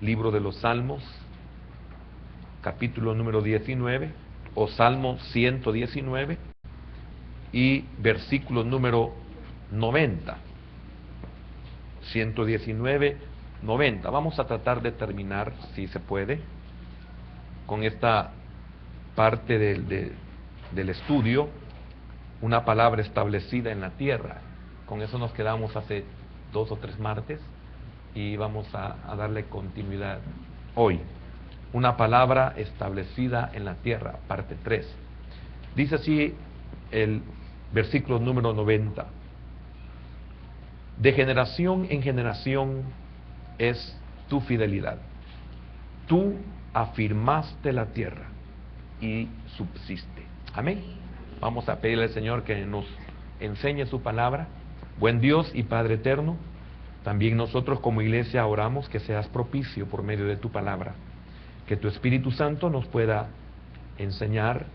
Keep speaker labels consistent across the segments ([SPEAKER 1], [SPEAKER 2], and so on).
[SPEAKER 1] libro de los Salmos, capítulo número 19, o Salmo 119, y versículo número 90. 119, 90. Vamos a tratar de terminar, si se puede, con esta parte del estudio, una palabra establecida en la tierra. Con eso nos quedamos hace 2 o 3 martes y vamos a darle continuidad hoy. Una palabra establecida en la tierra, parte 3. Dice así el versículo número 90. De generación en generación es tu fidelidad. Tú afirmaste la tierra y subsiste. Amén. Vamos a pedirle al Señor que nos enseñe su palabra. Buen Dios y Padre eterno, también nosotros como iglesia oramos que seas propicio por medio de tu palabra, que tu Espíritu Santo nos pueda enseñar,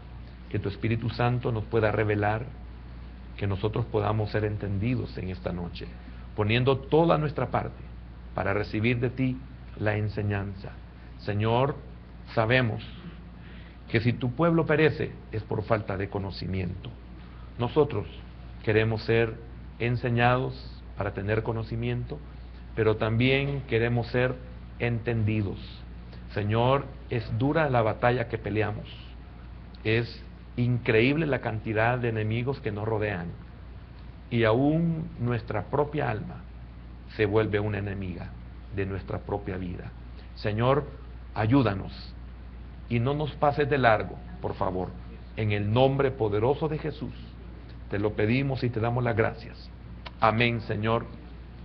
[SPEAKER 1] que tu Espíritu Santo nos pueda revelar, que nosotros podamos ser entendidos en esta noche, poniendo toda nuestra parte para recibir de ti la enseñanza. Señor, sabemos que si tu pueblo perece es por falta de conocimiento. Nosotros queremos ser enseñados para tener conocimiento, pero también queremos ser entendidos. Señor, es dura la batalla que peleamos, es increíble la cantidad de enemigos que nos rodean, y aún nuestra propia alma se vuelve una enemiga de nuestra propia vida. Señor, ayúdanos y no nos pases de largo, por favor. En el nombre poderoso de Jesús te lo pedimos y te damos las gracias. Amén, Señor,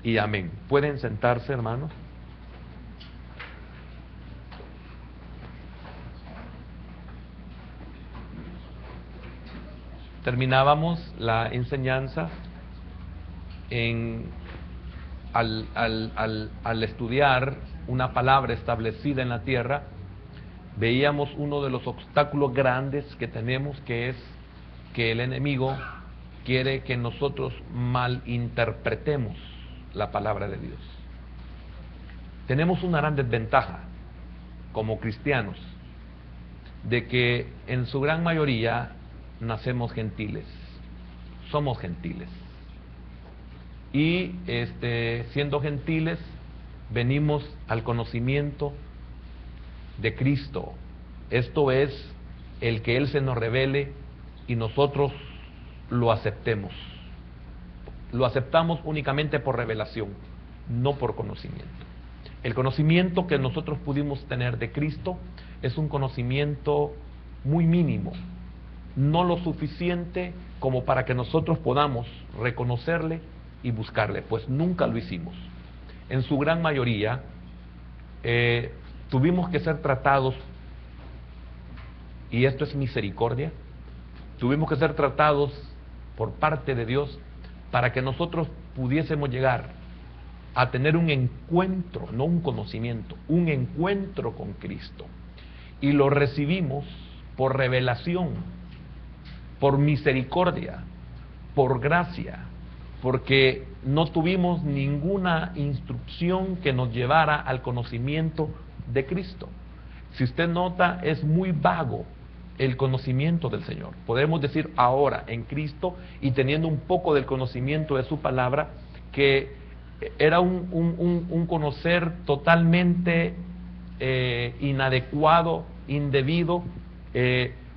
[SPEAKER 1] y amén. ¿Pueden sentarse, hermanos? Terminábamos la enseñanza al estudiar una palabra establecida en la tierra. Veíamos uno de los obstáculos grandes que tenemos, que es que el enemigo quiere que nosotros malinterpretemos la palabra de Dios. Tenemos una gran desventaja como cristianos, de que en su gran mayoría nacemos gentiles, somos gentiles, y siendo gentiles venimos al conocimiento de Cristo. Esto es, el que Él se nos revele y nosotros lo aceptemos. Lo aceptamos únicamente por revelación, no por conocimiento. El conocimiento que nosotros pudimos tener de Cristo es un conocimiento muy mínimo, no lo suficiente como para que nosotros podamos reconocerle y buscarle, pues nunca lo hicimos. En su gran mayoría tuvimos que ser tratados, y esto es misericordia, tuvimos que ser tratados por parte de Dios para que nosotros pudiésemos llegar a tener un encuentro, no un conocimiento, un encuentro con Cristo. Y lo recibimos por revelación, por misericordia, por gracia, porque no tuvimos ninguna instrucción que nos llevara al conocimiento de Cristo. Si usted nota, es muy vago el conocimiento del Señor. Podemos decir ahora en Cristo, y teniendo un poco del conocimiento de su palabra, que era un conocer totalmente inadecuado, indebido,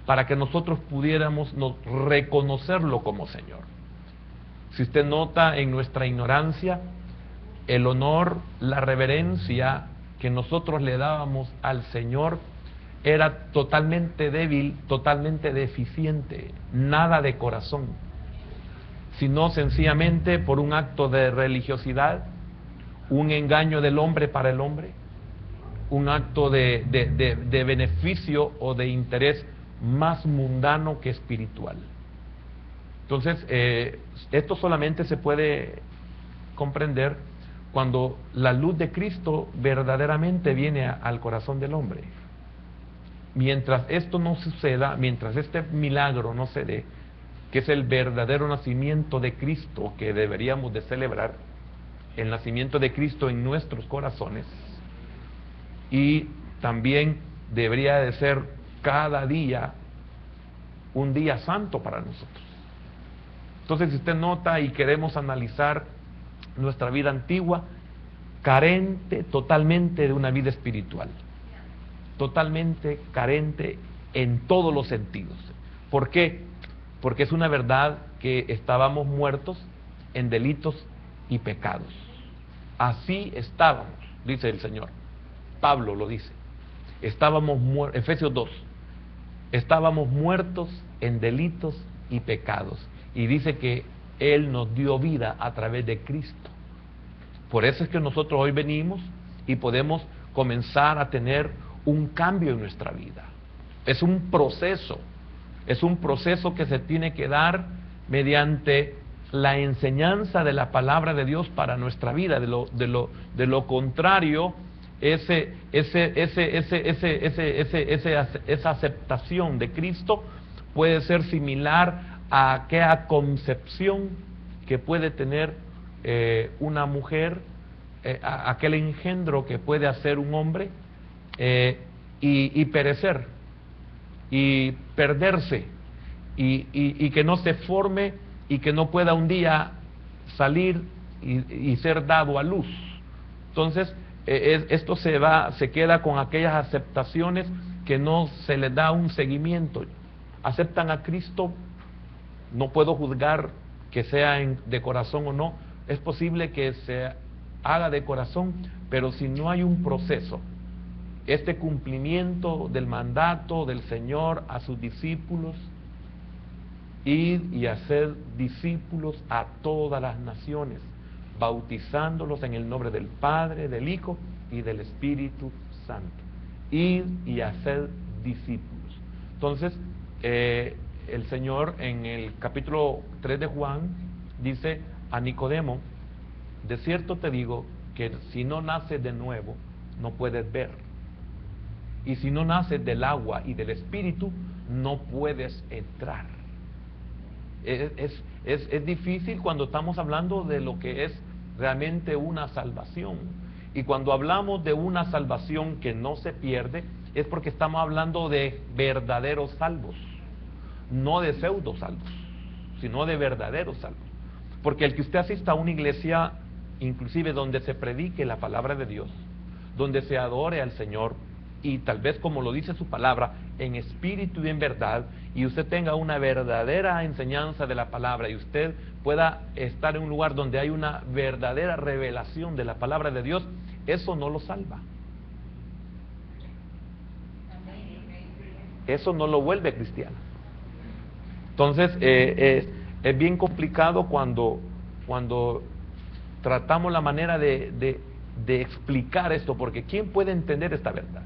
[SPEAKER 1] para que nosotros pudiéramos reconocerlo como Señor. Si usted nota en nuestra ignorancia, el honor, la reverencia que nosotros le dábamos al Señor era totalmente débil, totalmente deficiente, nada de corazón, sino sencillamente por un acto de religiosidad, un engaño del hombre para el hombre, un acto de beneficio o de interés más mundano que espiritual. Entonces, esto solamente se puede comprender cuando la luz de Cristo verdaderamente viene al corazón del hombre. Mientras esto no suceda, mientras este milagro no se dé, que es el verdadero nacimiento de Cristo que deberíamos de celebrar, el nacimiento de Cristo en nuestros corazones, y también debería de ser cada día un día santo para nosotros. Entonces, si usted nota y queremos analizar nuestra vida antigua, carente totalmente de una vida espiritual, totalmente carente en todos los sentidos. ¿Por qué? Porque es una verdad que estábamos muertos en delitos y pecados. Así estábamos, dice el Señor. Pablo lo dice. Estábamos muertos, Efesios 2. Estábamos muertos en delitos y pecados. Y dice que Él nos dio vida a través de Cristo. Por eso es que nosotros hoy venimos y podemos comenzar a tener un cambio en nuestra vida. Es un proceso que se tiene que dar mediante la enseñanza de la palabra de Dios para nuestra vida. De lo contrario, esa aceptación de Cristo puede ser similar a aquella concepción que puede tener una mujer, aquel engendro que puede hacer un hombre y perecer y perderse y que no se forme y que no pueda un día salir y ser dado a luz. Entonces esto se queda con aquellas aceptaciones que no se les da un seguimiento. Aceptan a Cristo, no puedo juzgar que sea de corazón o no, es posible que se haga de corazón, pero si no hay un proceso, este cumplimiento del mandato del Señor a sus discípulos, ir y hacer discípulos a todas las naciones, bautizándolos en el nombre del Padre, del Hijo y del Espíritu Santo. Ir y hacer discípulos. Entonces, el Señor en el capítulo 3 de Juan dice a Nicodemo: de cierto te digo que si no naces de nuevo, no puedes ver. Y si no naces del agua y del Espíritu, no puedes entrar. Es difícil cuando estamos hablando de lo que es realmente una salvación. Y cuando hablamos de una salvación que no se pierde, es porque estamos hablando de verdaderos salvos, no de pseudo salvos, sino de verdaderos salvos. Porque el que usted asista a una iglesia, inclusive donde se predique la palabra de Dios, donde se adore al Señor, y tal vez como lo dice su palabra, en espíritu y en verdad, y usted tenga una verdadera enseñanza de la palabra, y usted pueda estar en un lugar donde hay una verdadera revelación de la palabra de Dios, eso no lo salva. Eso no lo vuelve cristiano. Entonces, es bien complicado cuando tratamos la manera de explicar esto, porque ¿quién puede entender esta verdad?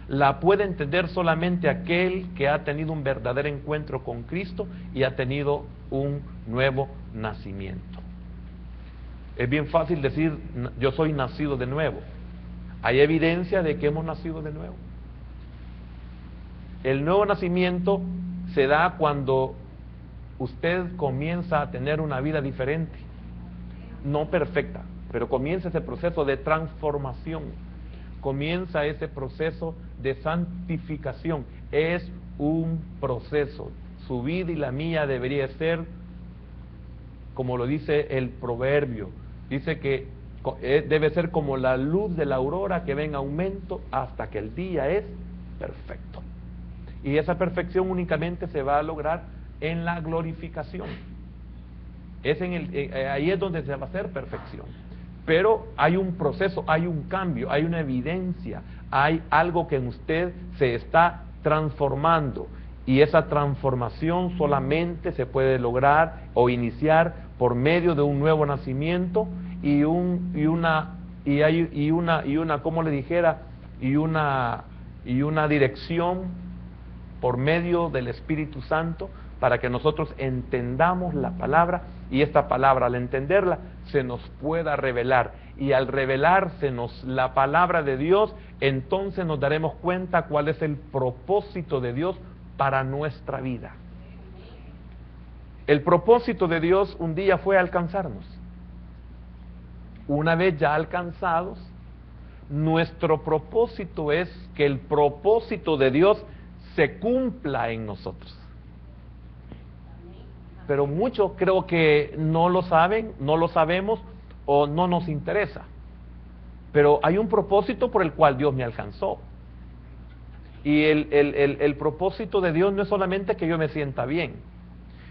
[SPEAKER 1] La puede entender solamente aquel que ha tenido un verdadero encuentro con Cristo y ha tenido un nuevo nacimiento. Es bien fácil decir, yo soy nacido de nuevo. Hay evidencia de que hemos nacido de nuevo. El nuevo nacimiento se da cuando usted comienza a tener una vida diferente, no perfecta, pero comienza ese proceso de transformación, comienza ese proceso de santificación. Es un proceso. Su vida y la mía debería ser, como lo dice el proverbio, dice que debe ser como la luz de la aurora que va en aumento hasta que el día es perfecto. Y esa perfección únicamente se va a lograr en la glorificación. Ahí es donde se va a hacer perfección. Pero hay un proceso, hay un cambio, hay una evidencia, hay algo que en usted se está transformando. Y esa transformación solamente se puede lograr o iniciar por medio de un nuevo nacimiento y una dirección por medio del Espíritu Santo, para que nosotros entendamos la palabra, y esta palabra, al entenderla, se nos pueda revelar, y al revelársenos la palabra de Dios, entonces nos daremos cuenta cuál es el propósito de Dios para nuestra vida. El propósito de Dios un día fue alcanzarnos. Una vez ya alcanzados, nuestro propósito es que el propósito de Dios se cumpla en nosotros. Pero muchos creo que no lo saben, no lo sabemos o no nos interesa. Pero hay un propósito por el cual Dios me alcanzó. Y el propósito de Dios no es solamente que yo me sienta bien.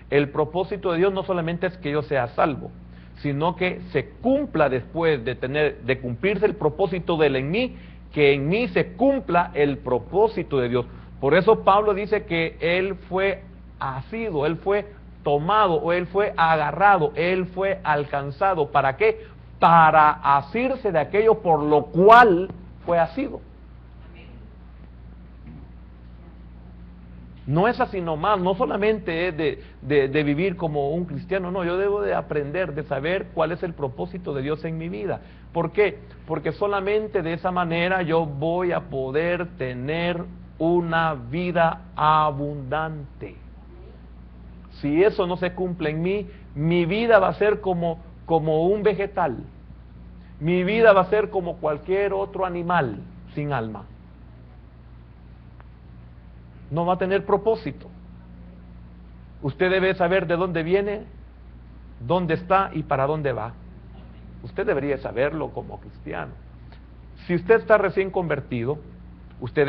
[SPEAKER 1] El propósito de Dios no solamente es que yo sea salvo, sino que se cumpla después de cumplirse el propósito de Él en mí, que en mí se cumpla el propósito de Dios. Por eso Pablo dice que Él fue asido, Él fue tomado, o Él fue agarrado, Él fue alcanzado. ¿Para qué? Para asirse de aquello por lo cual fue asido. No es así nomás, no solamente es de vivir como un cristiano, no, yo debo de aprender, de saber cuál es el propósito de Dios en mi vida. ¿Por qué? Porque solamente de esa manera yo voy a poder tener una vida abundante. Si eso no se cumple en mí, mi vida va a ser como un vegetal. Mi vida va a ser como cualquier otro animal sin alma. No va a tener propósito. Usted debe saber de dónde viene, dónde está y para dónde va. Usted debería saberlo como cristiano. Si usted está recién convertido, usted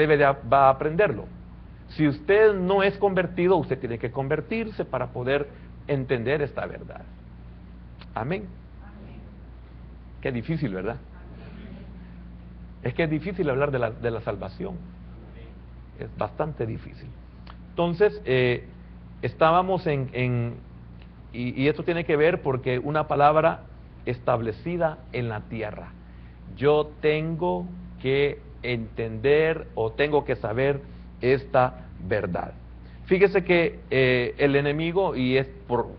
[SPEAKER 1] va a aprenderlo. Si usted no es convertido, usted tiene que convertirse para poder entender esta verdad. Amén. Qué difícil, ¿verdad? Es que es difícil hablar de la salvación. Es bastante difícil. Entonces, estábamos y esto tiene que ver porque una palabra establecida en la tierra. Yo tengo que entender o tengo que saber esta verdad. Fíjese que el enemigo, y es por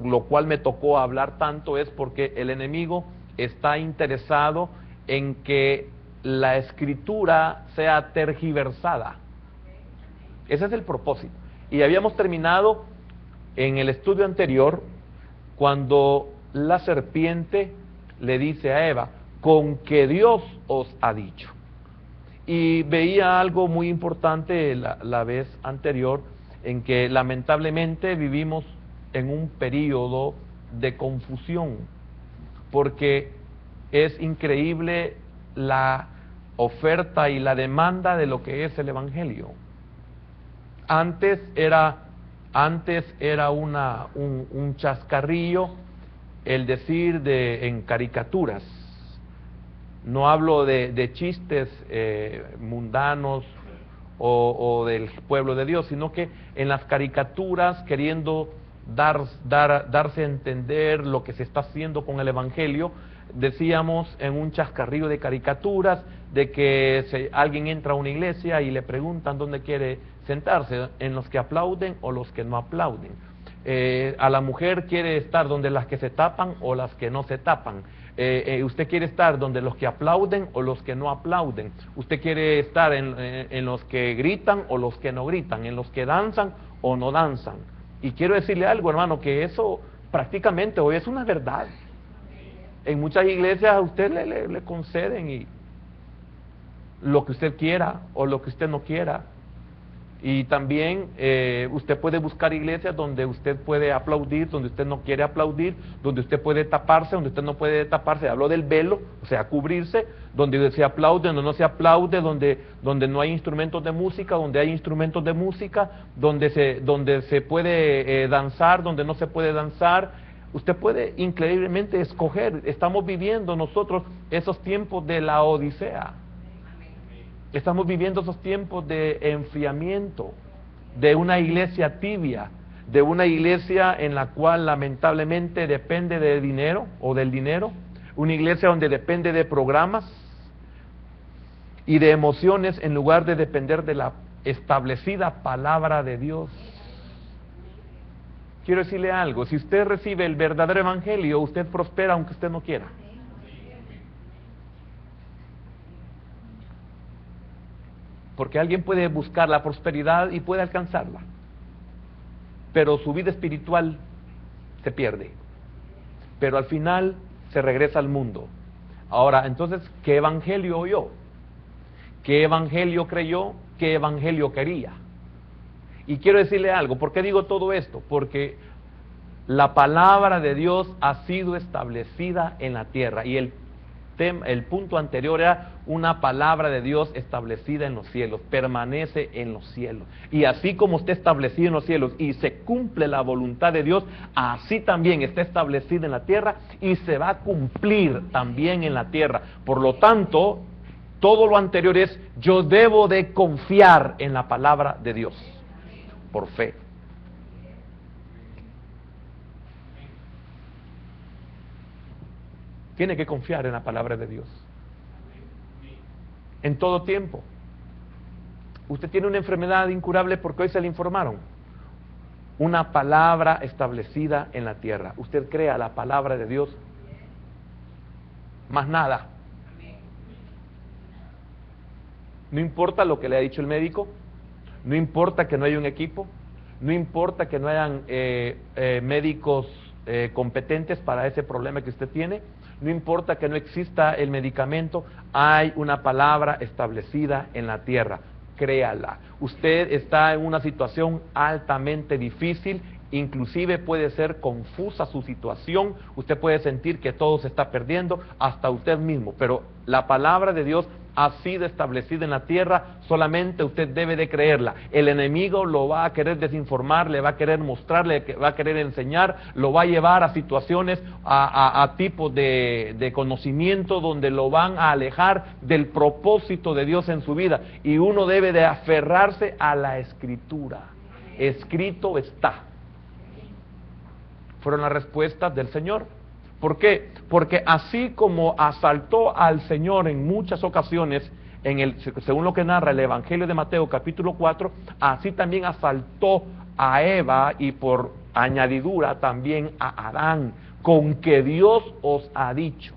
[SPEAKER 1] lo cual me tocó hablar tanto, es porque el enemigo está interesado en que la escritura sea tergiversada. Ese es el propósito. Y habíamos terminado en el estudio anterior cuando la serpiente le dice a Eva, con que Dios os ha dicho. Y veía algo muy importante la vez anterior, en que lamentablemente vivimos en un periodo de confusión, porque es increíble la oferta y la demanda de lo que es el Evangelio. Antes era un chascarrillo el decir en caricaturas. No hablo de chistes mundanos o del pueblo de Dios, sino que en las caricaturas, queriendo darse a entender lo que se está haciendo con el Evangelio, decíamos en un chascarrillo de caricaturas de que alguien entra a una iglesia y le preguntan dónde quiere sentarse, en los que aplauden o los que no aplauden. A la mujer quiere estar donde las que se tapan o las que no se tapan. Usted quiere estar donde los que aplauden o los que no aplauden. Usted quiere estar en los que gritan o los que no gritan, en los que danzan o no danzan. Y quiero decirle algo, hermano, que eso prácticamente hoy es una verdad. En muchas iglesias a usted le conceden lo que usted quiera o lo que usted no quiera. Y también usted puede buscar iglesias donde usted puede aplaudir, donde usted no quiere aplaudir, donde usted puede taparse, donde usted no puede taparse. Hablo del velo, o sea, cubrirse, donde se aplaude, donde no se aplaude, donde no hay instrumentos de música, donde hay instrumentos de música, donde se puede danzar, donde no se puede danzar. Usted puede increíblemente escoger. Estamos viviendo nosotros esos tiempos de la Odisea. Estamos viviendo esos tiempos de enfriamiento, de una iglesia tibia, de una iglesia en la cual lamentablemente depende del dinero o del dinero, una iglesia donde depende de programas y de emociones en lugar de depender de la establecida palabra de Dios. Quiero decirle algo, si usted recibe el verdadero evangelio, usted prospera aunque usted no quiera. Porque alguien puede buscar la prosperidad y puede alcanzarla, pero su vida espiritual se pierde, pero al final se regresa al mundo. Ahora, entonces, ¿qué evangelio oyó? ¿Qué evangelio creyó? ¿Qué evangelio quería? Y quiero decirle algo. ¿Por qué digo todo esto? Porque la palabra de Dios ha sido establecida en la tierra. Y el punto anterior era una palabra de Dios establecida en los cielos, permanece en los cielos. Y así como está establecida en los cielos y se cumple la voluntad de Dios, así también está establecida en la tierra y se va a cumplir también en la tierra. Por lo tanto, todo lo anterior es, yo debo de confiar en la palabra de Dios, por fe. Tiene que confiar en la palabra de Dios. En todo tiempo. Usted tiene una enfermedad incurable porque hoy se le informaron. Una palabra establecida en la tierra. Usted crea la palabra de Dios. Más nada. No importa lo que le ha dicho el médico. No importa que no haya un equipo. No importa que no hayan médicos competentes para ese problema que usted tiene. No importa que no exista el medicamento, hay una palabra establecida en la tierra, créala. Usted está en una situación altamente difícil, inclusive puede ser confusa su situación, usted puede sentir que todo se está perdiendo, hasta usted mismo, pero la palabra de Dios ha sido establecida en la tierra, solamente usted debe de creerla. El enemigo lo va a querer desinformar, le va a querer mostrar, le va a querer enseñar, lo va a llevar a situaciones, a tipos de conocimiento donde lo van a alejar del propósito de Dios en su vida. Y uno debe de aferrarse a la Escritura. Escrito está. Fueron las respuestas del Señor. ¿Por qué? Porque así como asaltó al Señor en muchas ocasiones, según lo que narra el Evangelio de Mateo capítulo 4, así también asaltó a Eva y por añadidura también a Adán, con que Dios os ha dicho.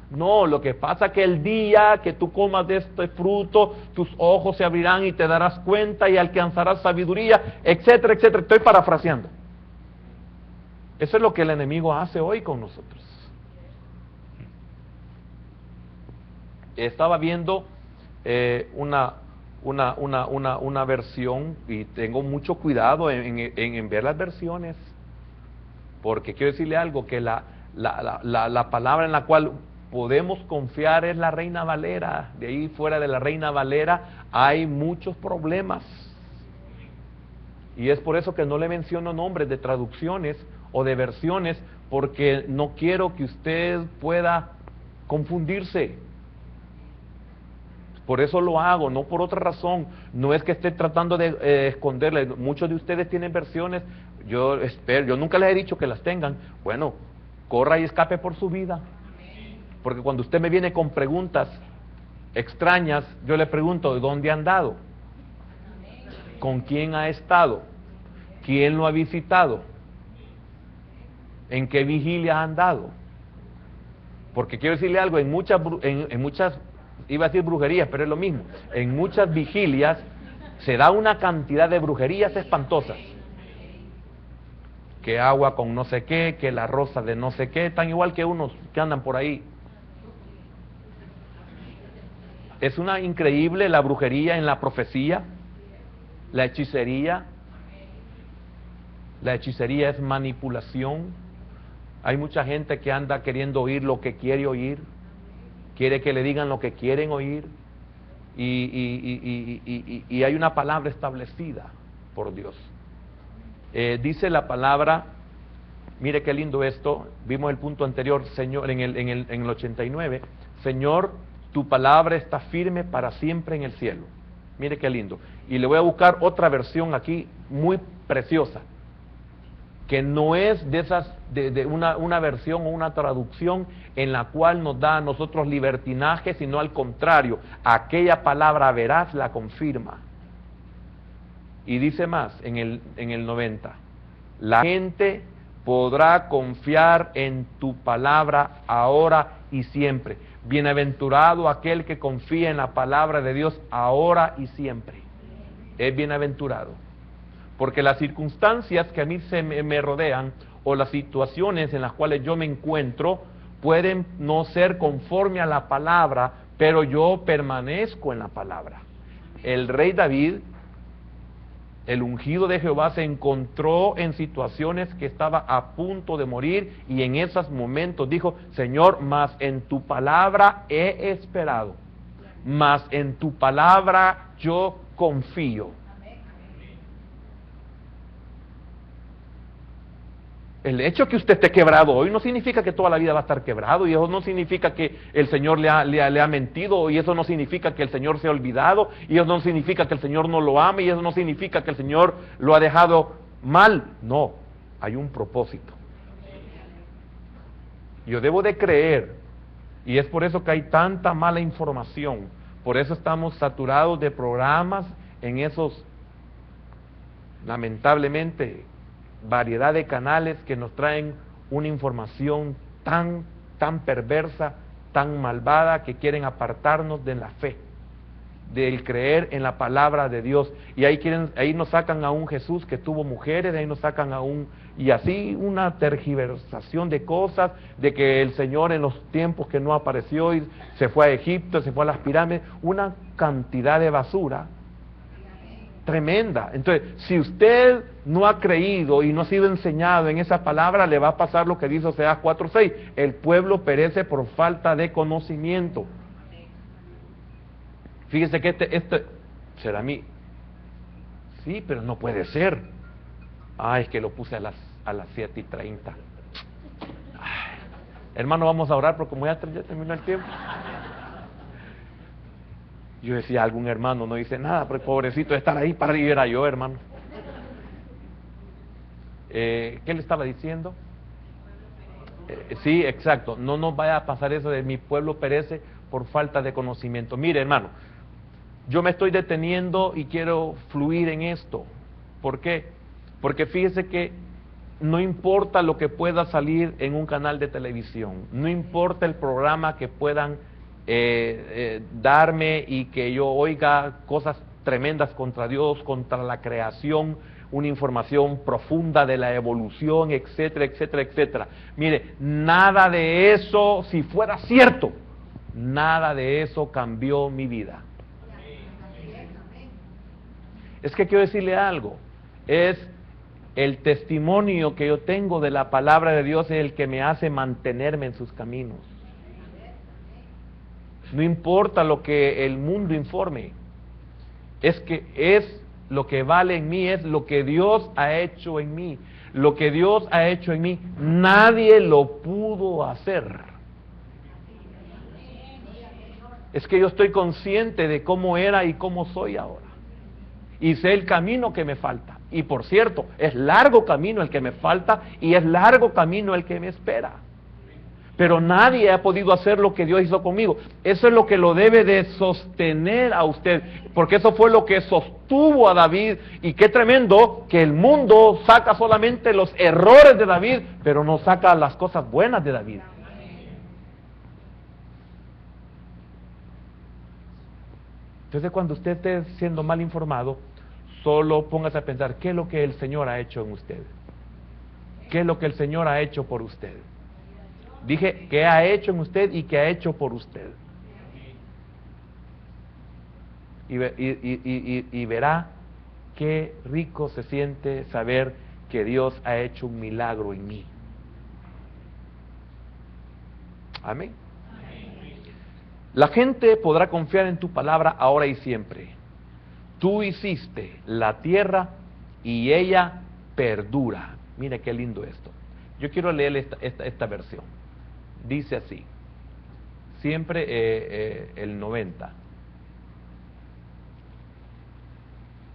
[SPEAKER 1] No, lo que pasa es que el día que tú comas de este fruto, tus ojos se abrirán y te darás cuenta y alcanzarás sabiduría, etcétera, etcétera. Estoy parafraseando. Eso es lo que el enemigo hace hoy con nosotros. Estaba viendo una versión y tengo mucho cuidado en ver las versiones, porque quiero decirle algo, que la palabra en la cual podemos confiar es la Reina Valera. De ahí fuera de la Reina Valera hay muchos problemas. Y es por eso que no le menciono nombres de traducciones o de versiones, porque no quiero que usted pueda confundirse. Por eso lo hago, no por otra razón. No es que esté tratando de esconderle. Muchos de ustedes tienen versiones, yo nunca les he dicho que las tengan. Bueno, corra y escape por su vida. Porque cuando usted me viene con preguntas extrañas, yo le pregunto, ¿dónde ha andado? ¿Con quién ha estado? ¿Quién lo ha visitado? ¿En qué vigilia ha andado? Porque quiero decirle algo, en muchas, iba a decir brujerías, pero es lo mismo. En muchas vigilias se da una cantidad de brujerías espantosas. Que agua con no sé qué, que la rosa de no sé qué, tan igual que unos que andan por ahí. Es una increíble la brujería en la profecía, la hechicería. La hechicería es manipulación. Hay mucha gente que anda queriendo oír lo que quiere oír, quiere que le digan lo que quieren oír, y hay una palabra establecida por Dios. Dice la palabra, mire qué lindo esto, vimos el punto anterior, Señor, en el 89, Señor, tu palabra está firme para siempre en el cielo. Mire qué lindo. Y le voy a buscar otra versión aquí muy preciosa, que no es de esas, de una versión o una traducción en la cual nos da a nosotros libertinaje, sino al contrario, aquella palabra veraz la confirma. Y dice más, en el 90, la gente podrá confiar en tu palabra ahora y siempre. Bienaventurado aquel que confía en la palabra de Dios ahora y siempre. Es bienaventurado. Porque las circunstancias que a mí me rodean, o las situaciones en las cuales yo me encuentro, pueden no ser conforme a la palabra, pero yo permanezco en la palabra. El rey David, el ungido de Jehová, se encontró en situaciones que estaba a punto de morir, y en esos momentos dijo: Señor, mas en tu palabra he esperado, mas en tu palabra yo confío. El hecho que usted esté quebrado hoy no significa que toda la vida va a estar quebrado, y eso no significa que el Señor le ha mentido, y eso no significa que el Señor se ha olvidado, y eso no significa que el Señor no lo ame, y eso no significa que el Señor lo ha dejado mal. No, hay un propósito. Yo debo de creer, y es por eso que hay tanta mala información, por eso estamos saturados de programas en esos, lamentablemente, variedad de canales que nos traen una información tan perversa, tan malvada, que quieren apartarnos de la fe, del creer en la palabra de Dios. Y ahí nos sacan a un Jesús que tuvo mujeres, de ahí nos sacan y así una tergiversación de cosas, de que el Señor en los tiempos que no apareció y se fue a Egipto, se fue a las pirámides, una cantidad de basura tremenda. Entonces, si usted no ha creído y no ha sido enseñado en esa palabra, le va a pasar lo que dice Oseas 4:6: el pueblo perece por falta de conocimiento. Fíjese que este será a mí. Sí, pero no puede ser. Es que lo puse a las 7:30. Hermano, vamos a orar porque como ya terminó el tiempo. Yo decía, algún hermano no dice nada, pero pobrecito de estar ahí, para ir era yo, hermano. ¿Qué le estaba diciendo? Sí, exacto. No nos vaya a pasar eso de mi pueblo perece por falta de conocimiento. Mire, hermano, yo me estoy deteniendo y quiero fluir en esto. ¿Por qué? Porque fíjese que no importa lo que pueda salir en un canal de televisión, no importa el programa que puedan darme y que yo oiga cosas tremendas contra Dios, contra la creación, una información profunda de la evolución, etcétera, etcétera, etcétera. Mire, nada de eso, si fuera cierto, nada de eso cambió mi vida. Es que quiero decirle algo, es el testimonio que yo tengo de la palabra de Dios, es el que me hace mantenerme en sus caminos. No importa lo que el mundo informe, es lo que vale en mí, es lo que Dios ha hecho en mí. Lo que Dios ha hecho en mí, nadie lo pudo hacer. Es que yo estoy consciente de cómo era y cómo soy ahora. Y sé el camino que me falta. Y por cierto, es largo camino el que me falta y es largo camino el que me espera. Pero nadie ha podido hacer lo que Dios hizo conmigo. Eso es lo que lo debe de sostener a usted, porque eso fue lo que sostuvo a David. Y qué tremendo que el mundo saca solamente los errores de David, pero no saca las cosas buenas de David. Entonces, cuando usted esté siendo mal informado, solo póngase a pensar, ¿qué es lo que el Señor ha hecho en usted? ¿Qué es lo que el Señor ha hecho por usted? Dije, ¿qué ha hecho en usted y qué ha hecho por usted? Y verá qué rico se siente saber que Dios ha hecho un milagro en mí. Amén. La gente podrá confiar en tu palabra ahora y siempre. Tú hiciste la tierra y ella perdura. Mire qué lindo esto. Yo quiero leer esta versión. Dice así, siempre el 90.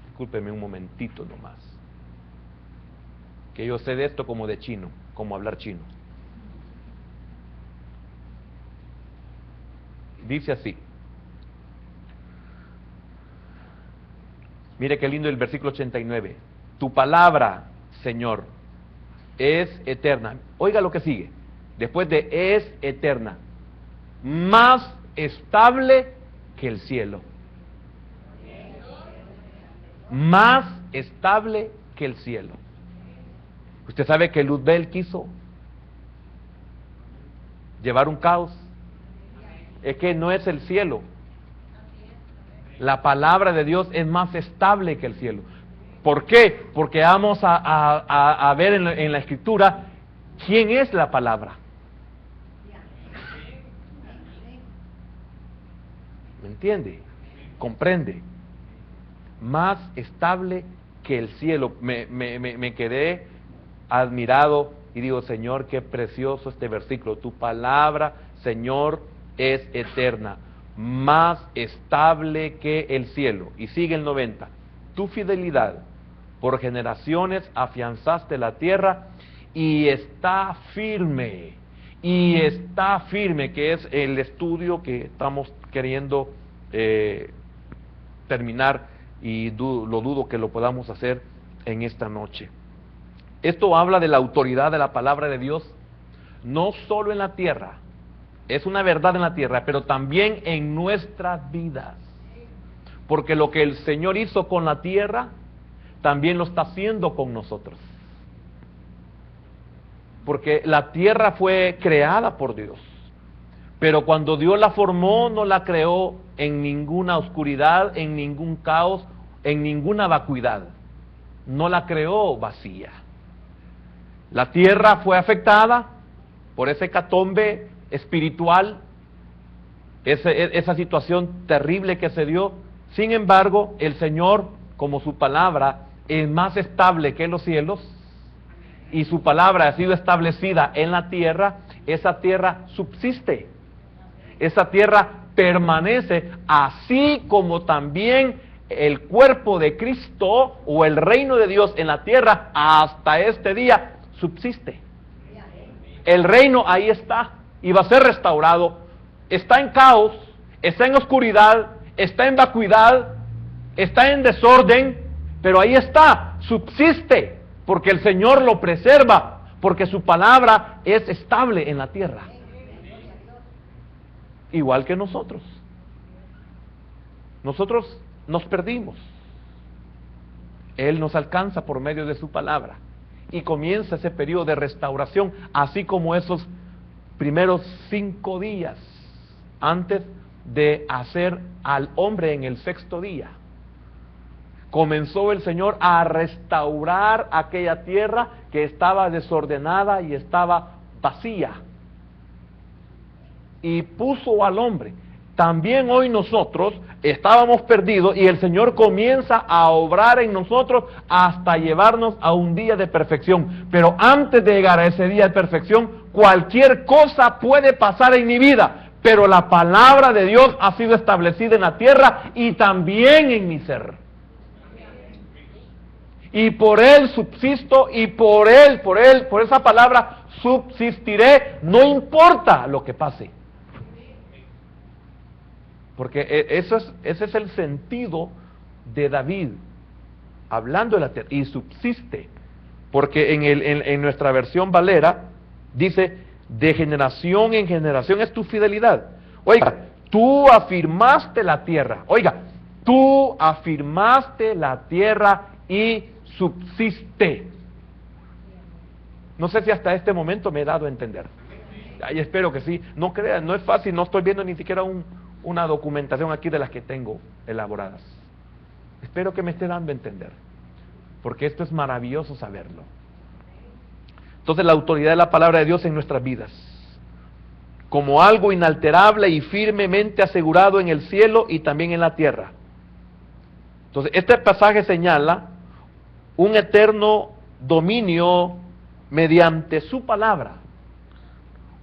[SPEAKER 1] Discúlpeme un momentito nomás, que yo sé de esto como de chino, como hablar chino. Dice así, mire qué lindo el versículo 89. Tu palabra, Señor, es eterna. Oiga lo que sigue. Después de es eterna, más estable que el cielo. Más estable que el cielo. Usted sabe que Luzbel quiso llevar un caos. Es que no es el cielo. La palabra de Dios es más estable que el cielo. ¿Por qué? Porque vamos a ver en la Escritura quién es la palabra. ¿Me entiende? ¿Comprende? Más estable que el cielo. Me quedé admirado y digo, Señor, qué precioso este versículo. Tu palabra, Señor, es eterna, más estable que el cielo. Y sigue el 90. Tu fidelidad por generaciones afianzaste la tierra y está firme. Y está firme, que es el estudio que estamos queriendo terminar, y lo dudo que lo podamos hacer en esta noche. Esto habla de la autoridad de la palabra de Dios, no solo en la tierra, es una verdad en la tierra, pero también en nuestras vidas. Porque lo que el Señor hizo con la tierra, también lo está haciendo con nosotros. Porque la tierra fue creada por Dios, pero cuando Dios la formó, no la creó en ninguna oscuridad, en ningún caos, en ninguna vacuidad. No la creó vacía. La tierra fue afectada por ese hecatombe espiritual, esa situación terrible que se dio. Sin embargo, el Señor, como su palabra es más estable que los cielos, y su palabra ha sido establecida en la tierra, esa tierra subsiste. Esa tierra permanece, así como también el cuerpo de Cristo o el reino de Dios en la tierra hasta este día subsiste. El reino ahí está y va a ser restaurado. Está en caos, está en oscuridad, está en vacuidad, está en desorden, pero ahí está, subsiste, porque el Señor lo preserva, porque su palabra es estable en la tierra. Igual que nosotros. Nosotros nos perdimos. Él nos alcanza por medio de su palabra. Y comienza ese periodo de restauración, así como esos primeros 5 días antes de hacer al hombre en el 6º día. Comenzó el Señor a restaurar aquella tierra que estaba desordenada y estaba vacía. Y puso al hombre. También hoy nosotros estábamos perdidos y el Señor comienza a obrar en nosotros hasta llevarnos a un día de perfección. Pero antes de llegar a ese día de perfección, cualquier cosa puede pasar en mi vida, pero la palabra de Dios ha sido establecida en la tierra y también en mi ser. Y por Él subsisto, y por esa palabra subsistiré, no importa lo que pase. Porque ese es el sentido de David, hablando de la tierra, y subsiste. Porque en nuestra versión Valera, dice, de generación en generación es tu fidelidad. Oiga, tú afirmaste la tierra. Oiga, tú afirmaste la tierra y subsiste. No sé si hasta este momento me he dado a entender. Y espero que sí. No crean, no es fácil, no estoy viendo ni siquiera una documentación aquí de las que tengo elaboradas. Espero que me esté dando a entender, porque esto es maravilloso saberlo. Entonces, la autoridad de la palabra de Dios en nuestras vidas, como algo inalterable y firmemente asegurado en el cielo y también en la tierra. Entonces, este pasaje señala un eterno dominio mediante su palabra.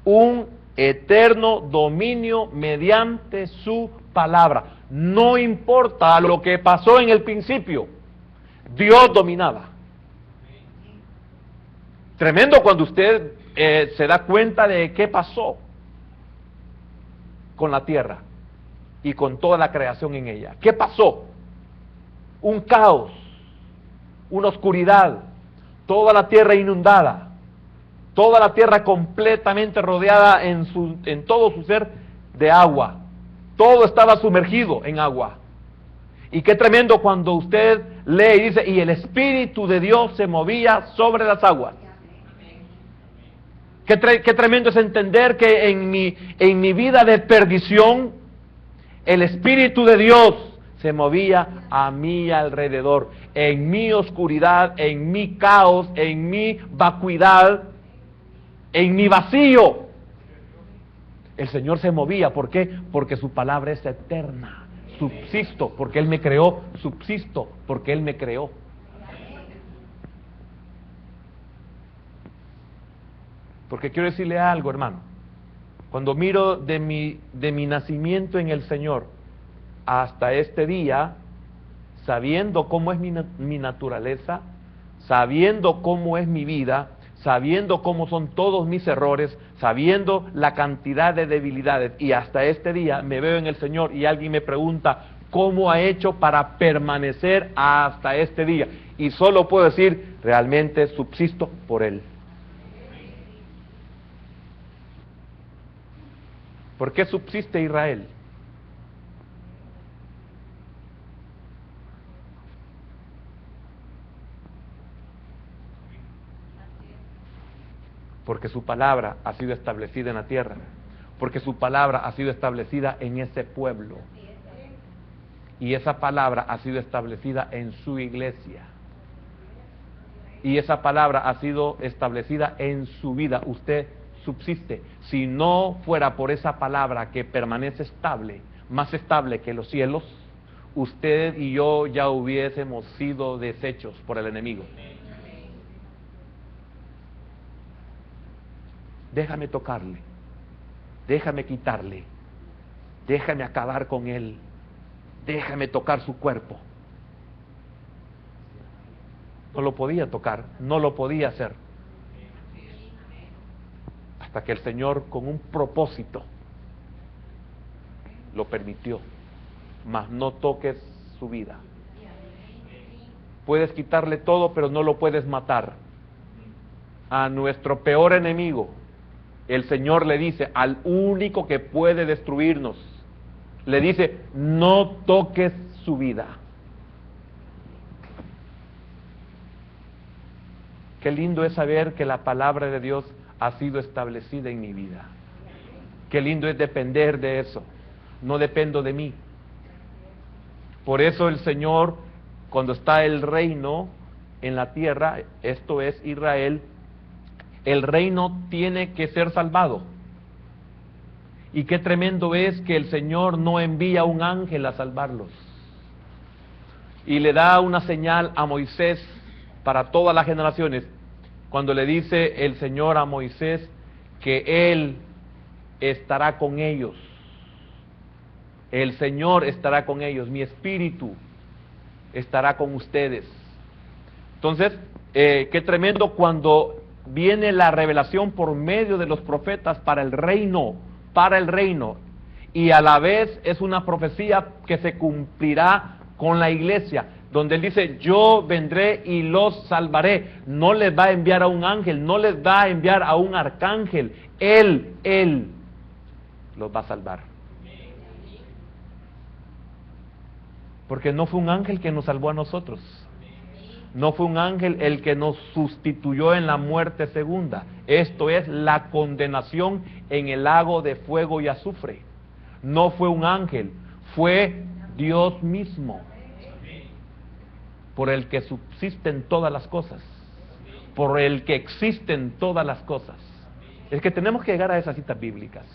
[SPEAKER 1] Un eterno dominio mediante su palabra. No importa lo que pasó en el principio, Dios dominaba. Tremendo cuando usted se da cuenta de qué pasó con la tierra y con toda la creación en ella. ¿Qué pasó? Un caos, una oscuridad, toda la tierra inundada, toda la tierra completamente rodeada en todo su ser de agua. Todo estaba sumergido en agua. Y qué tremendo cuando usted lee y dice, y el Espíritu de Dios se movía sobre las aguas. Qué tremendo es entender que en mi vida de perdición, el Espíritu de Dios se movía a mi alrededor, en mi oscuridad, en mi caos, en mi vacuidad, en mi vacío. El Señor se movía, ¿por qué? Porque su palabra es eterna. Subsisto porque Él me creó, subsisto porque Él me creó. Porque quiero decirle algo, hermano. Cuando miro de mi nacimiento en el Señor hasta este día, sabiendo cómo es mi naturaleza, sabiendo cómo es mi vida, sabiendo cómo son todos mis errores, sabiendo la cantidad de debilidades, y hasta este día me veo en el Señor y alguien me pregunta cómo ha hecho para permanecer hasta este día, y solo puedo decir, realmente subsisto por Él. ¿Por qué subsiste Israel? Porque su palabra ha sido establecida en la tierra, porque su palabra ha sido establecida en ese pueblo, y esa palabra ha sido establecida en su iglesia, y esa palabra ha sido establecida en su vida. Usted subsiste. Si no fuera por esa palabra que permanece estable, más estable que los cielos, usted y yo ya hubiésemos sido deshechos por el enemigo. Déjame tocarle, déjame quitarle, déjame acabar con él, déjame tocar su cuerpo. No lo podía tocar, no lo podía hacer. Hasta que el Señor, con un propósito, lo permitió. Mas no toques su vida. Puedes quitarle todo, pero no lo puedes matar. A nuestro peor enemigo, el Señor le dice, al único que puede destruirnos, le dice, no toques su vida. Qué lindo es saber que la palabra de Dios ha sido establecida en mi vida. Qué lindo es depender de eso. No dependo de mí. Por eso el Señor, cuando está el reino en la tierra, esto es Israel, el reino tiene que ser salvado. Y qué tremendo es que el Señor no envía un ángel a salvarlos. Y le da una señal a Moisés para todas las generaciones, cuando le dice el Señor a Moisés que Él estará con ellos. El Señor estará con ellos, mi espíritu estará con ustedes. Entonces, qué tremendo cuando viene la revelación por medio de los profetas para el reino, y a la vez es una profecía que se cumplirá con la iglesia, donde Él dice, yo vendré y los salvaré. No les va a enviar a un ángel, no les va a enviar a un arcángel, Él los va a salvar. Porque no fue un ángel que nos salvó a nosotros, no fue un ángel el que nos sustituyó en la muerte segunda, esto es la condenación en el lago de fuego y azufre. No fue un ángel, fue Dios mismo, por el que subsisten todas las cosas, por el que existen todas las cosas. Es que tenemos que llegar a esas citas bíblicas,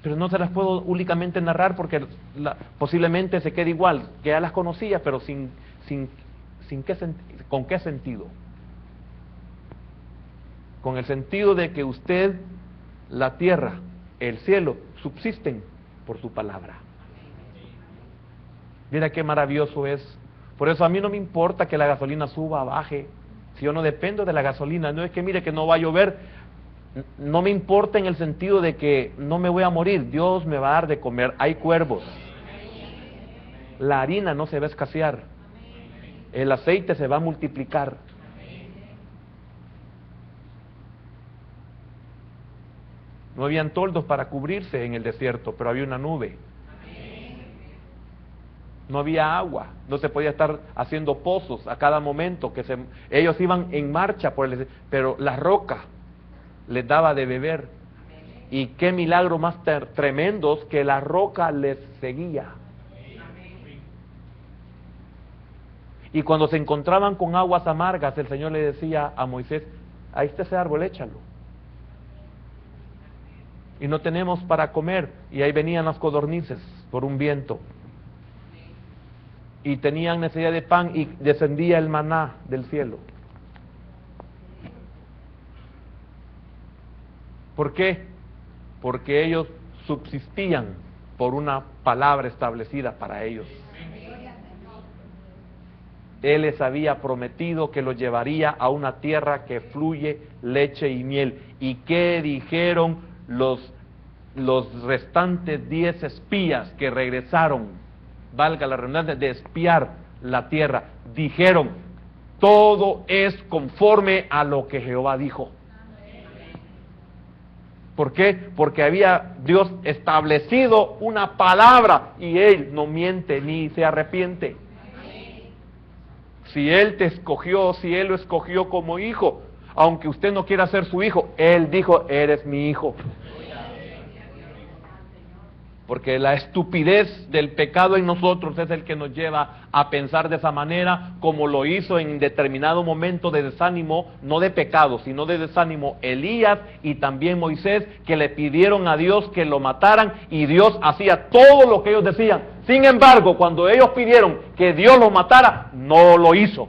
[SPEAKER 1] pero no se las puedo únicamente narrar porque posiblemente se quede igual, que ya las conocía, pero ¿con qué sentido? Con el sentido de que usted, la tierra, el cielo, subsisten por su palabra. Mira qué maravilloso es. Por eso a mí no me importa que la gasolina suba, baje, si yo no dependo de la gasolina. No es que mire que no va a llover, no me importa en el sentido de que no me voy a morir, Dios me va a dar de comer, hay cuervos, la harina no se va a escasear, el aceite se va a multiplicar. No habían toldos para cubrirse en el desierto, pero había una nube. No había agua, no se podía estar haciendo pozos a cada momento, ellos iban en marcha por pero la roca les daba de beber. Y qué milagro más tremendos, que la roca les seguía. Y cuando se encontraban con aguas amargas, el Señor le decía a Moisés: ahí está ese árbol, échalo. Y no tenemos para comer. Y ahí venían las codornices por un viento. Y tenían necesidad de pan y descendía el maná del cielo. ¿Por qué? Porque ellos subsistían por una palabra establecida para ellos. Él les había prometido que los llevaría a una tierra que fluye leche y miel. ¿Y qué dijeron los restantes 10 espías que regresaron, valga la redundancia, de espiar la tierra? Dijeron: todo es conforme a lo que Jehová dijo. ¿Por qué? Porque había Dios establecido una palabra y Él no miente ni se arrepiente. Si Él te escogió, si Él lo escogió como hijo, aunque usted no quiera ser su hijo, Él dijo: eres mi hijo. Porque la estupidez del pecado en nosotros es el que nos lleva a pensar de esa manera, como lo hizo en determinado momento de desánimo, no de pecado, sino de desánimo, Elías y también Moisés, que le pidieron a Dios que lo mataran, y Dios hacía todo lo que ellos decían. Sin embargo, cuando ellos pidieron que Dios los matara, no lo hizo.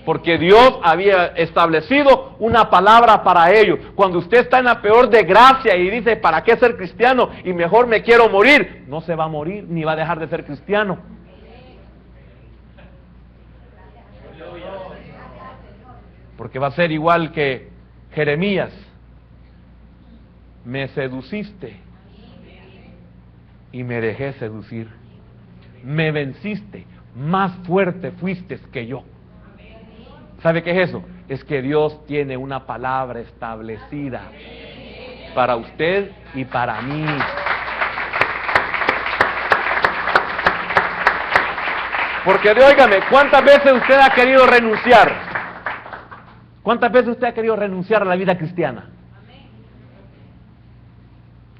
[SPEAKER 1] Porque Dios había establecido una palabra para ellos. Cuando usted está en la peor desgracia y dice: ¿para qué ser cristiano? Y mejor me quiero morir. No se va a morir ni va a dejar de ser cristiano. Porque va a ser igual que Jeremías: me seduciste y me dejé seducir. Me venciste, más fuerte fuiste que yo. ¿Sabe qué es eso? Es que Dios tiene una palabra establecida para usted y para mí. Porque óigame, ¿cuántas veces usted ha querido renunciar? ¿Cuántas veces usted ha querido renunciar a la vida cristiana?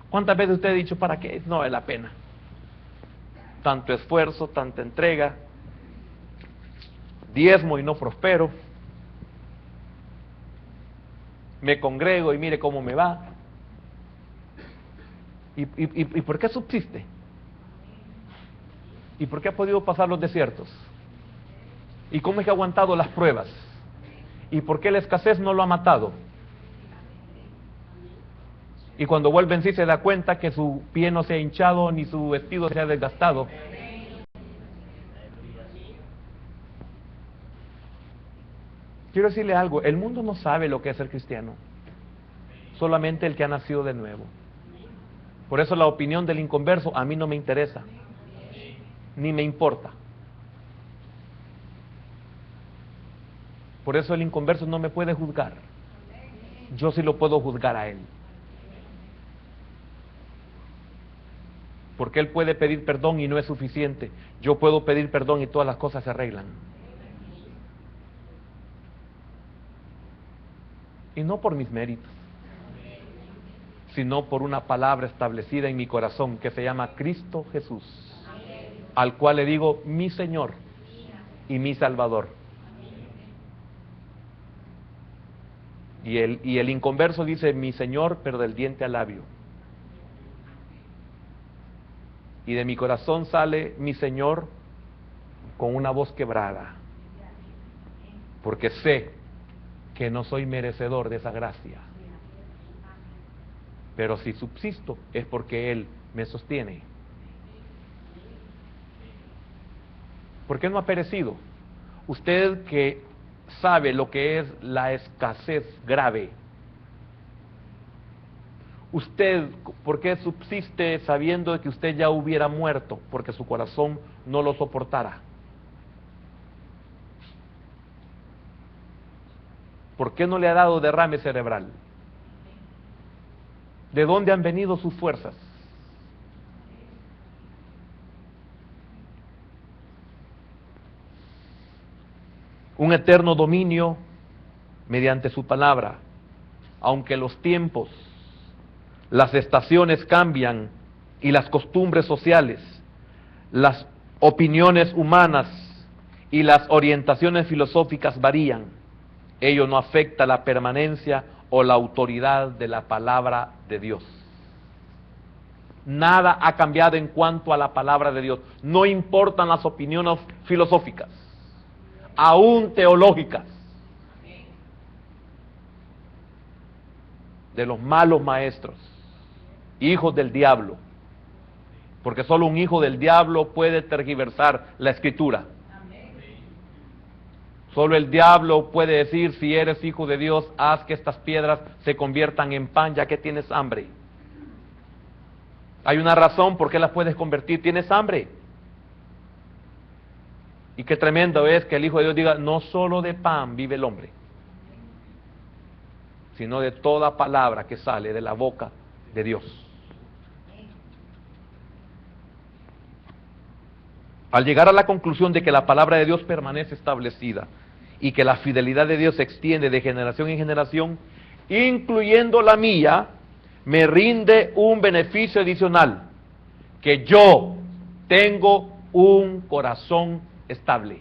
[SPEAKER 1] ¿Cuántas veces usted ha dicho: ¿para qué? No vale la pena. Tanto esfuerzo, tanta entrega, diezmo y no prospero. Me congrego y mire cómo me va. ¿Y por qué subsiste? ¿Y por qué ha podido pasar los desiertos? ¿Y cómo es que ha aguantado las pruebas? ¿Y por qué la escasez no lo ha matado? Y cuando vuelve en sí se da cuenta que su pie no se ha hinchado ni su vestido se ha desgastado. Quiero decirle algo: el mundo no sabe lo que es ser cristiano, solamente el que ha nacido de nuevo. Por eso la opinión del inconverso a mí no me interesa, ni me importa. Por eso el inconverso no me puede juzgar. Yo sí lo puedo juzgar a él. Porque él puede pedir perdón y no es suficiente. Yo puedo pedir perdón y todas las cosas se arreglan. Y no por mis méritos, sino por una palabra establecida en mi corazón que se llama Cristo Jesús, al cual le digo: mi Señor y mi Salvador. Y el inconverso dice: mi Señor, pero del diente al labio. Y de mi corazón sale: mi Señor, con una voz quebrada, porque sé que no soy merecedor de esa gracia. Pero si subsisto es porque Él me sostiene. ¿Por qué no ha perecido? Usted que sabe lo que es la escasez grave, usted, ¿por qué subsiste sabiendo de que usted ya hubiera muerto? Porque su corazón no lo soportara. ¿Por qué no le ha dado derrame cerebral? ¿De dónde han venido sus fuerzas? Un eterno dominio mediante su palabra. aunque los tiempos, las estaciones cambian y las costumbres sociales, las opiniones humanas y las orientaciones filosóficas varían, ello no afecta la permanencia o la autoridad de la palabra de Dios. Nada ha cambiado en cuanto a la palabra de Dios. No importan las opiniones filosóficas, aún teológicas, de los malos maestros, hijos del diablo, porque solo un hijo del diablo puede tergiversar la escritura. Solo el diablo puede decir: si eres hijo de Dios, haz que estas piedras se conviertan en pan, ya que tienes hambre. Hay una razón por qué las puedes convertir: tienes hambre. Y qué tremendo es que el Hijo de Dios diga: no solo de pan vive el hombre, sino de toda palabra que sale de la boca de Dios. Al llegar a la conclusión de que la palabra de Dios permanece establecida y que la fidelidad de Dios se extiende de generación en generación, incluyendo la mía, me rinde un beneficio adicional: que yo tengo un corazón estable.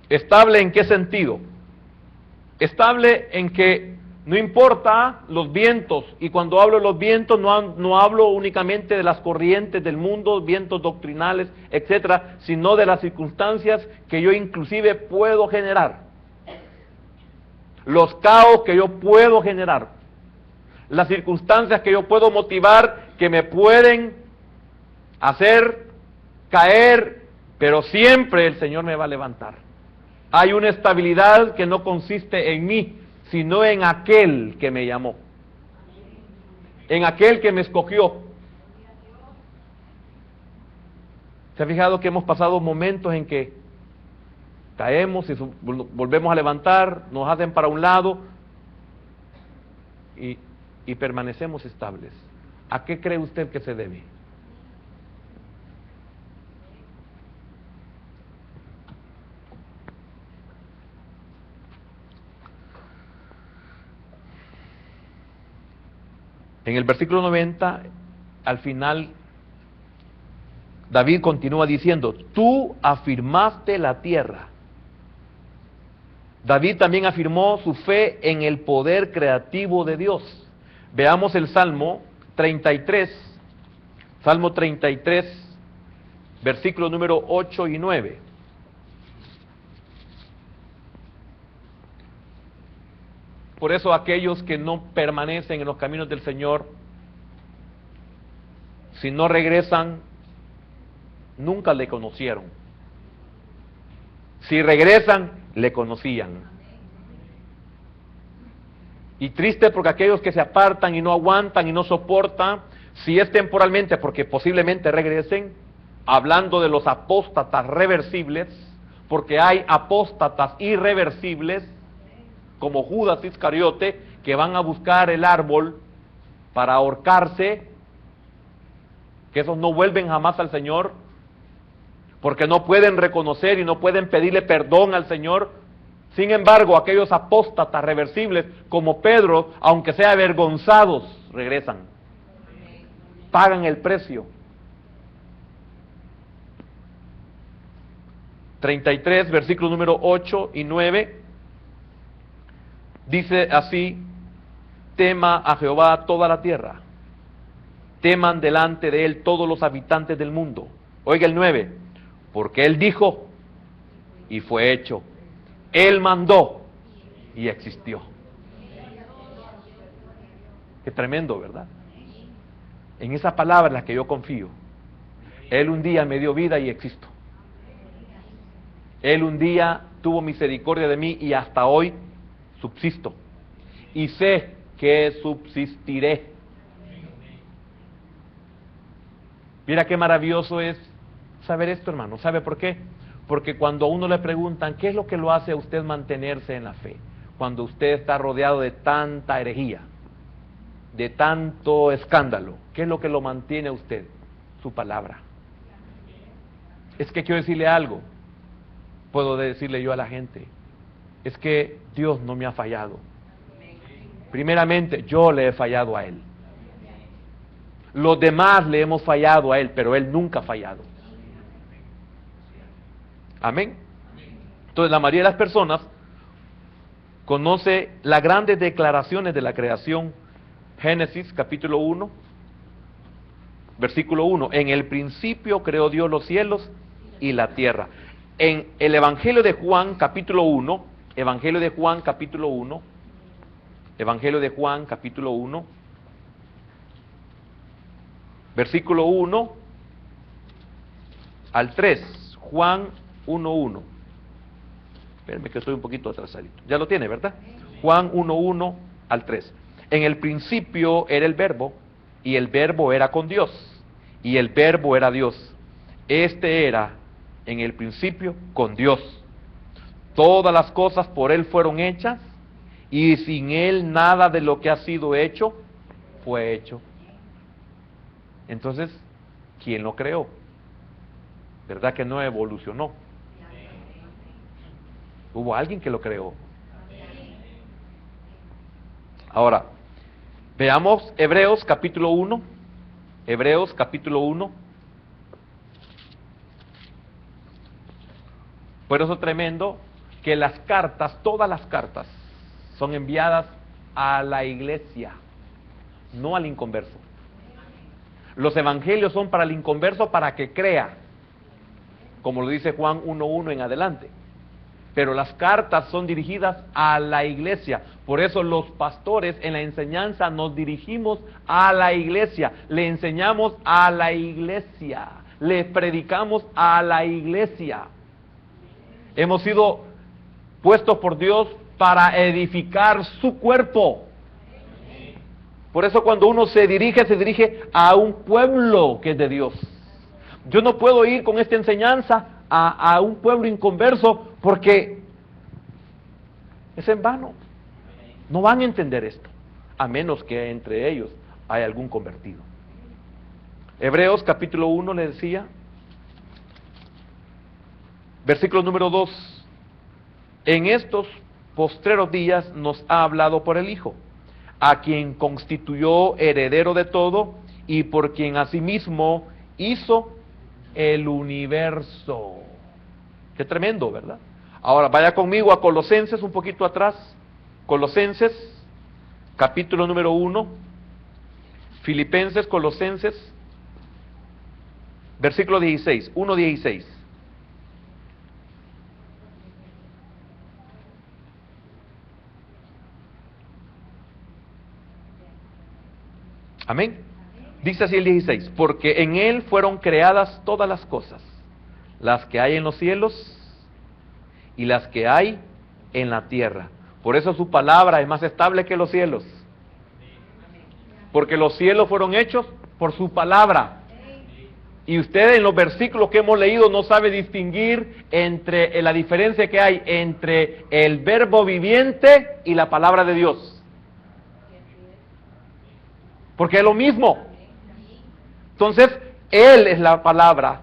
[SPEAKER 1] ¿Estable en qué sentido? Estable en que no importa los vientos, y cuando hablo de los vientos no hablo únicamente de las corrientes del mundo, vientos doctrinales, etcétera, sino de las circunstancias que yo inclusive puedo generar, los caos que yo puedo generar, las circunstancias que yo puedo motivar que me pueden hacer caer, pero siempre el Señor me va a levantar. Hay una estabilidad que no consiste en mí, sino en aquel que me llamó, en aquel que me escogió. ¿Se ha fijado que hemos pasado momentos en que caemos y volvemos a levantar, nos hacen para un lado y permanecemos estables? ¿A qué cree usted que se debe? En el versículo 90, al final, David continúa diciendo: tú afirmaste la tierra. David también afirmó su fe en el poder creativo de Dios. Veamos el Salmo 33, Salmo 33, versículo número 8 y 9. Por eso aquellos que no permanecen en los caminos del Señor, si no regresan, nunca le conocieron. Si regresan, le conocían. Y triste porque aquellos que se apartan y no aguantan y no soportan, si es temporalmente, porque posiblemente regresen, hablando de los apóstatas reversibles, porque hay apóstatas irreversibles, como Judas Iscariote, que van a buscar el árbol para ahorcarse, que esos no vuelven jamás al Señor, porque no pueden reconocer y no pueden pedirle perdón al Señor. Sin embargo, aquellos apóstatas reversibles, como Pedro, aunque sea avergonzados, regresan, pagan el precio. 33, versículo número 8 y 9, dice así: tema a Jehová toda la tierra, teman delante de él todos los habitantes del mundo. Oiga el 9, porque él dijo y fue hecho, él mandó y existió. Qué tremendo, ¿verdad? En esa palabra en la que yo confío. Él un día me dio vida y existo. Él un día tuvo misericordia de mí y hasta hoy subsisto. Y sé que subsistiré. Mira qué maravilloso es saber esto, hermano. ¿Sabe por qué? Porque cuando a uno le preguntan, ¿qué es lo que lo hace a usted mantenerse en la fe? Cuando usted está rodeado de tanta herejía, de tanto escándalo, ¿qué es lo que lo mantiene a usted? Su palabra. Es que quiero decirle algo. Puedo decirle yo a la gente: es que Dios no me ha fallado. Primeramente, yo le he fallado a Él. Los demás le hemos fallado a Él, pero Él nunca ha fallado. Amén. Entonces, la mayoría de las personas conoce las grandes declaraciones de la creación. Génesis capítulo 1, versículo 1. En el principio creó Dios los cielos y la tierra. En el Evangelio de Juan capítulo 1, Evangelio de Juan capítulo 1, Evangelio de Juan capítulo 1, versículo 1 al 3. Juan 1:1. Espérenme que estoy un poquito atrasadito. Ya lo tiene, ¿verdad? Juan 1:1 al 3. En el principio era el verbo, y el verbo era con Dios, y el verbo era Dios. Este era en el principio con Dios. Todas las cosas por Él fueron hechas, y sin Él nada de lo que ha sido hecho fue hecho. Entonces, ¿quién lo creó? ¿Verdad que no evolucionó? Hubo alguien que lo creó. Ahora, veamos Hebreos capítulo 1. Hebreos capítulo 1. Por eso es tremendo que las cartas, todas las cartas, son enviadas a la iglesia, no al inconverso. Los evangelios son para el inconverso para que crea, como lo dice Juan 1:1 en adelante. Pero las cartas son dirigidas a la iglesia. Por eso los pastores en la enseñanza nos dirigimos a la iglesia. Le enseñamos a la iglesia. Le predicamos a la iglesia. Hemos sido puestos por Dios para edificar su cuerpo. Por eso cuando uno se dirige a un pueblo que es de Dios. Yo no puedo ir con esta enseñanza a un pueblo inconverso porque es en vano. No van a entender esto, a menos que entre ellos haya algún convertido. Hebreos capítulo 1 le decía, versículo número 2. En estos postreros días nos ha hablado por el Hijo, a quien constituyó heredero de todo y por quien asimismo hizo el universo. Qué tremendo, ¿verdad? Ahora vaya conmigo a Colosenses, un poquito atrás. Colosenses, capítulo número 1. Filipenses, Colosenses, versículo 16, 1:16. Amén. Dice así el 16, porque en Él fueron creadas todas las cosas, las que hay en los cielos y las que hay en la tierra. Por eso su palabra es más estable que los cielos. Porque los cielos fueron hechos por su palabra. Y usted en los versículos que hemos leído no sabe distinguir entre la diferencia que hay entre el verbo viviente y la palabra de Dios. Porque es lo mismo. Entonces, Él es la palabra.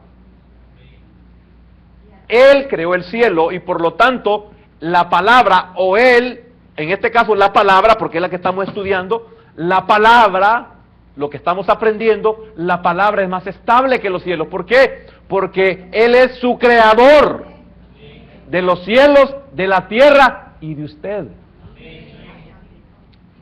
[SPEAKER 1] Él creó el cielo y por lo tanto, la palabra o Él, en este caso la palabra, porque es la que estamos estudiando, la palabra, lo que estamos aprendiendo, la palabra es más estable que los cielos. ¿Por qué? Porque Él es su creador de los cielos, de la tierra y de usted.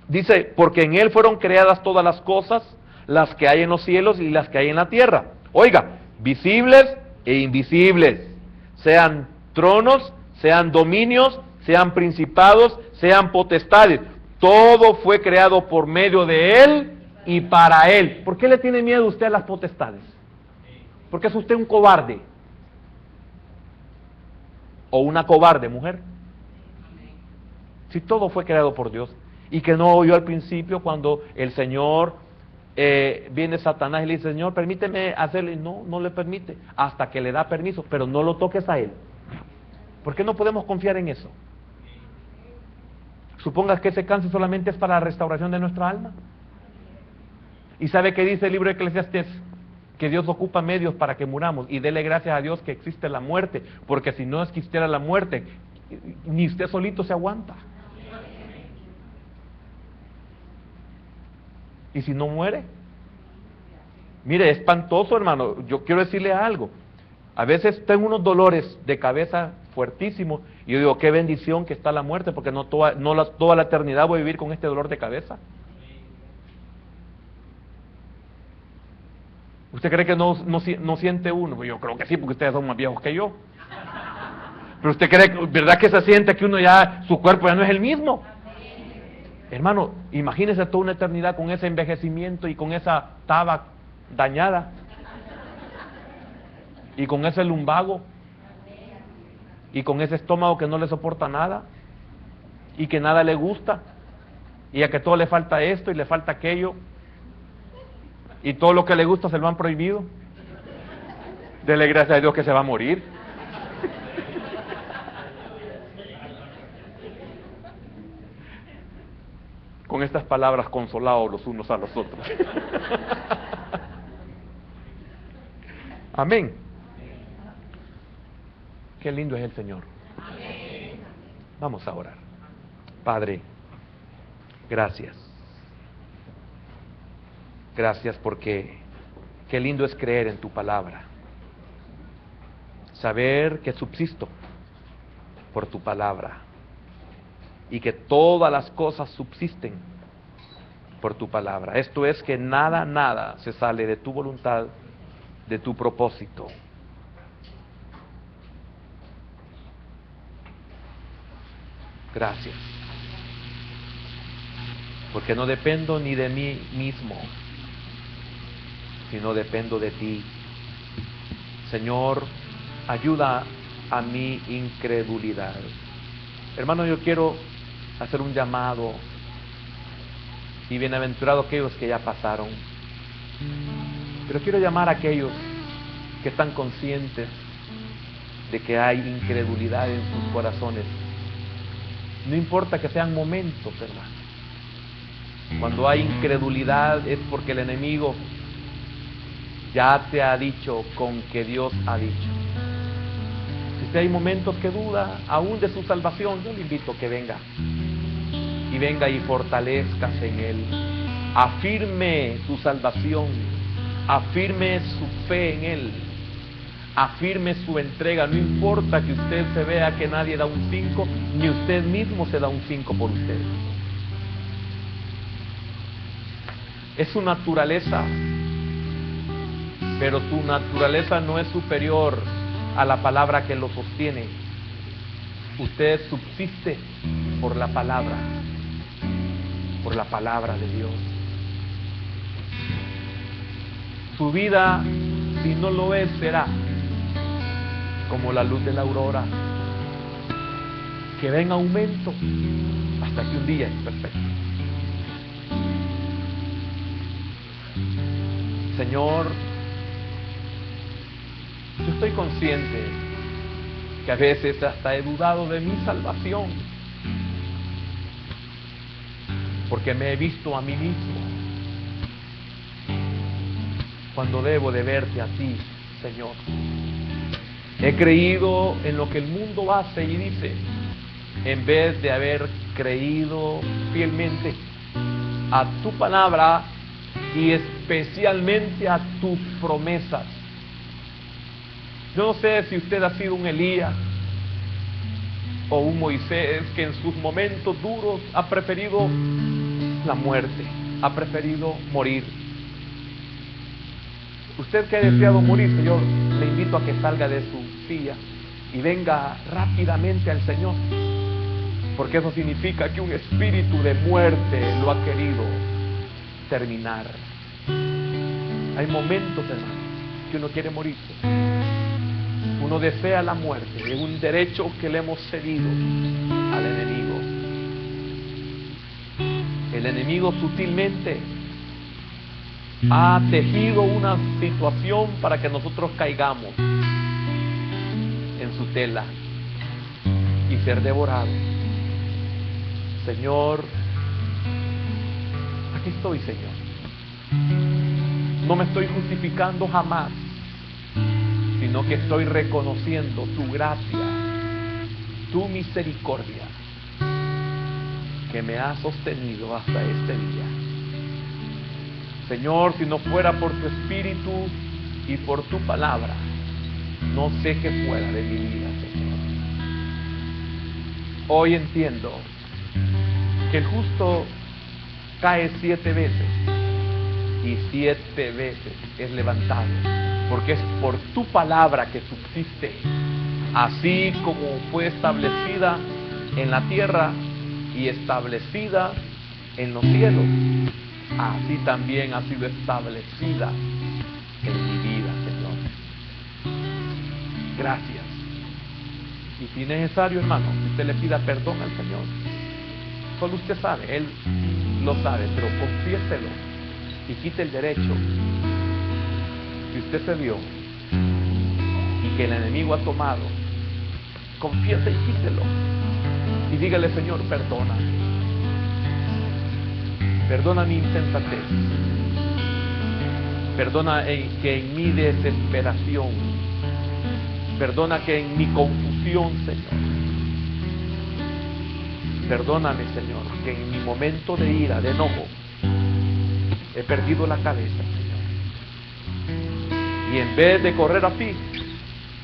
[SPEAKER 1] Dice, porque en Él fueron creadas todas las cosas, las que hay en los cielos y las que hay en la tierra. Oiga, visibles e invisibles, sean tronos, sean dominios, sean principados, sean potestades. Todo fue creado por medio de Él y para Él. ¿Por qué le tiene miedo usted a las potestades? Porque es usted un cobarde. O una cobarde mujer. Si todo fue creado por Dios. Y que no oyó al principio cuando el Señor, viene Satanás y le dice, Señor, permíteme hacerlo. Y no le permite, hasta que le da permiso, pero no lo toques a Él. ¿Por qué no podemos confiar en eso? Supongas que ese cáncer solamente es para la restauración de nuestra alma. ¿Y sabe qué dice el libro de Eclesiastés? Que Dios ocupa medios para que muramos, y dele gracias a Dios que existe la muerte, porque si no existiera la muerte, Ni usted solito se aguanta. ¿Y si no muere? Mire, es espantoso, hermano. Yo quiero decirle algo. A veces tengo unos dolores de cabeza fuertísimos y yo digo, qué bendición que está la muerte, porque toda la eternidad voy a vivir con este dolor de cabeza. ¿Usted cree que no siente uno? Yo creo que sí, porque ustedes son más viejos que yo. Pero usted cree, ¿verdad que se siente que uno ya, su cuerpo ya no es el mismo? Hermano, imagínese toda una eternidad con ese envejecimiento y con esa taba dañada y con ese lumbago y con ese estómago que no le soporta nada y que nada le gusta y a que todo le falta esto y le falta aquello y todo lo que le gusta se lo han prohibido. Dele gracias a Dios que se va a morir. Con estas palabras consolados los unos a los otros. Amén. Qué lindo es el Señor. Vamos a orar. Padre, gracias. Gracias porque qué lindo es creer en tu palabra. Saber que subsisto por tu palabra. Y que todas las cosas subsisten por tu palabra. Esto es que nada se sale de tu voluntad, de tu propósito. Gracias. Porque no dependo ni de mí mismo, sino dependo de ti. Señor, ayuda a mi incredulidad. Hermano, yo quiero hacer un llamado, y bienaventurados aquellos que ya pasaron, pero quiero llamar a aquellos que están conscientes de que hay incredulidad en sus corazones. No importa que sean momentos, hermano. Cuando hay incredulidad es porque el enemigo ya te ha dicho con que Dios ha dicho. Si hay momentos que duda aún de su salvación, yo le invito a que venga y fortalezcase en Él. Afirme su salvación, afirme su fe en Él, afirme su entrega. No importa que usted se vea que nadie da un 5, ni usted mismo se da un 5 por usted. Es su naturaleza, pero su naturaleza no es superior a la palabra que lo sostiene. Usted subsiste por la palabra de Dios. Su vida, si no lo es, será como la luz de la aurora, que va en aumento hasta que un día es perfecto. Señor, yo estoy consciente que a veces hasta he dudado de mi salvación, porque me he visto a mí mismo, cuando debo de verte a ti, Señor. He creído en lo que el mundo hace y dice, en vez de haber creído fielmente a tu palabra y especialmente a tus promesas. Yo no sé si usted ha sido un Elías o un Moisés que en sus momentos duros ha preferido la muerte, ha preferido morir. Usted que ha deseado morir, Señor, le invito a que salga de su silla y venga rápidamente al Señor, porque eso significa que un espíritu de muerte lo ha querido terminar. Hay momentos, hermano, que uno quiere morirse. Uno desea la muerte, es un derecho que le hemos cedido al enemigo. El enemigo sutilmente ha tejido una situación para que nosotros caigamos en su tela y ser devorados. Señor, aquí estoy, Señor. No me estoy justificando jamás, sino que estoy reconociendo tu gracia, tu misericordia que me ha sostenido hasta este día. Señor, si no fuera por tu Espíritu y por tu palabra, no sé qué fuera de mi vida, Señor. Hoy entiendo que el justo cae 7 veces y 7 veces es levantado, porque es por tu palabra que subsiste, así como fue establecida en la tierra y establecida en los cielos, así también ha sido establecida en mi vida, Señor. Gracias. Y si es necesario, hermano, que usted le pida perdón al Señor, solo usted sabe, Él lo sabe, pero confiéselo y quite el derecho que usted se dio y que el enemigo ha tomado. Confiese y quítelo y dígale: Señor, perdona, perdona mi insensatez, perdona que en mi desesperación, perdona que en mi confusión, Señor, perdóname, Señor, que en mi momento de ira, de enojo, he perdido la cabeza, Señor, y en vez de correr a ti,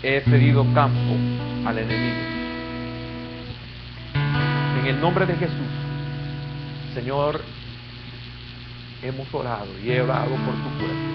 [SPEAKER 1] he cedido campo al enemigo. En el nombre de Jesús, Señor, hemos orado y he orado por tu pueblo.